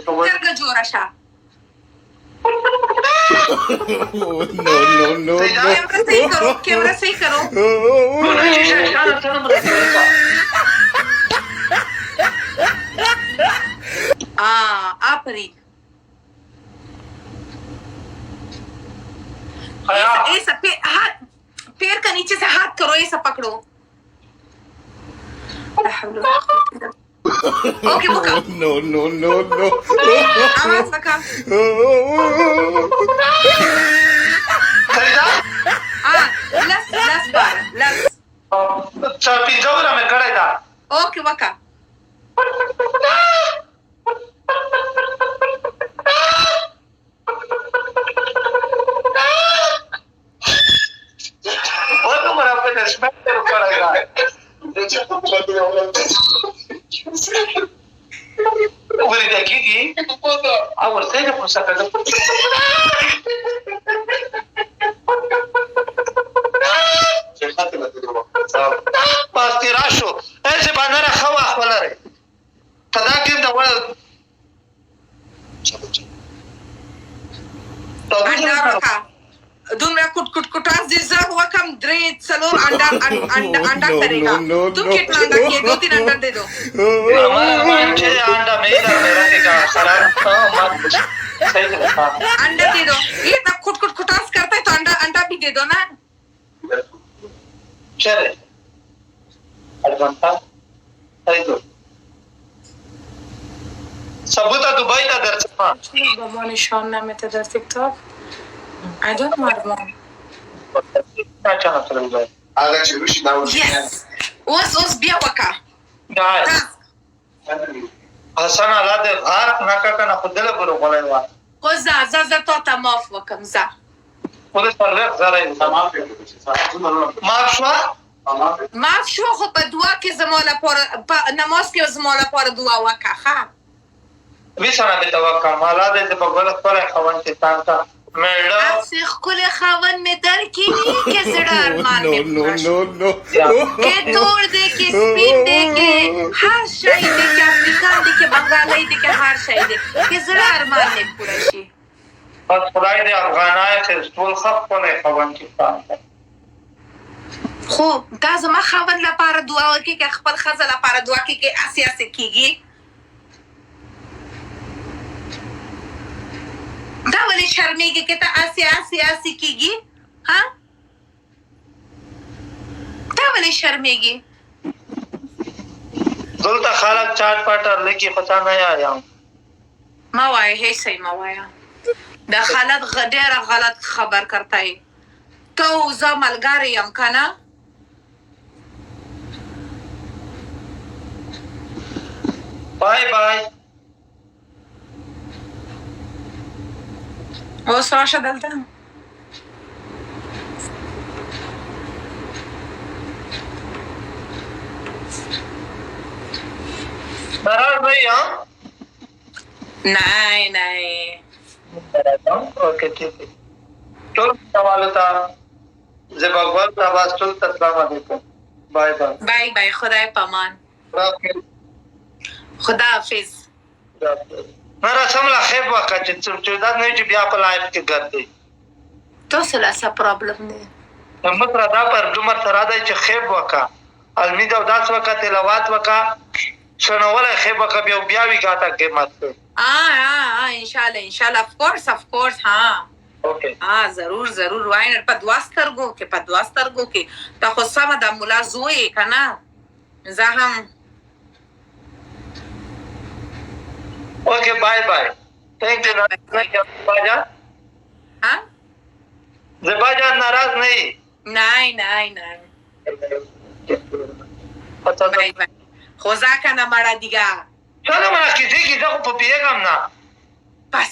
سترګه جوړه شه. No. Camera सही करो. आफरीन. ऐसा हाथ पैर का नीचे से हाथ करो, ऐसा पकड़ो. ओके बुका. No. आवाज बका. लस बार लस. पिंजौरा में कड़े था. ओके बका. ऐसे बांधना खवा वाला रे कदा के दवळ अंडा बका. दुमरा कुटकुटास दिसा हुआ कम द्रे चलो अंडा करेगा. तुम कितना अंडा किए? 2-3 अंडा दे दो. हमारा मान छे अंडा मेरा का खराब मत सही है. अंडा दे दो. ये तब कुटकुटास करता है तो अंडा भी दे दो ना. चले अडवंता सही तो सबूता दुबई का दर्शमा Babani Shonna में तो दर TikTok. I don't know. अच्छा ना चल भाई आगे चुरुशी ना Yes. Os बिया वका. गाय हसन आला दे हाथ नाका का ना खुदले बरो बोलेवा Oza za तो तमाफ वकम za. पुलिस पर रख जरा मार्शवा माफ شو خو په دعا کې زموږ لپاره نماز کې زموږ لپاره دعا وکړه. ها ویسانه به توکل مالا دې په بل خپل خوان کې تانتا مېړه اسی خپل خاون مې در کې ني کې زړه ارمان مې No. کې تور دې کې سپین دې کې هر شي دې کې افریقا دې کې بنگالای دې کې هر شي دې کې زړه ارمان مې پوره شي. بس خدای دې افغانای کې ټول خپل خوان کې تانتا خو دا زما خاون لپاره دعا وکړي کې خپل خزه لپاره دعا وکړي کې اساسي کیږي. دا ولې شرمېږي کې ته اساسي کیږي؟ ها دا ولې شرمېږي؟ دلته خلک چاټ پاټر لکی پتا نه آیا ما وایه هي صحیح ما وایه. دا خالد ډېر غلط خبر کرتا ہے. تو زه ملګری یم کنه. बाय اوس راشه دلته. नाराज नहीं हाँ नहीं ओके ठीक है चल सवाल था जब अकबर आवाज चल अस्सलाम वालेकुम बाय बाय खुदा पमान. خدا حافظ. نه رسم لا خیب وکړه چې دا نه چې بیا په لایف کې ګرځي تاسو لا څه پرابلم دی؟ همت را دا پر جمعه تر دا چې خیب وکړه علمي دا داس وکړه تلاوت وکړه شنوله خیب وکړه بیا وی غاټه کې مت ان شاء الله of course ها اوکے ضرور واینر په دواسترګو کې تا خو سم د مولا زوی کنه زه هم okay bye thank you बाजा हाँ जबाजा नाराज नहीं बाय خوزا کنه مړه دیگه چلو مړه کیږي دا خو په پیغام نه بس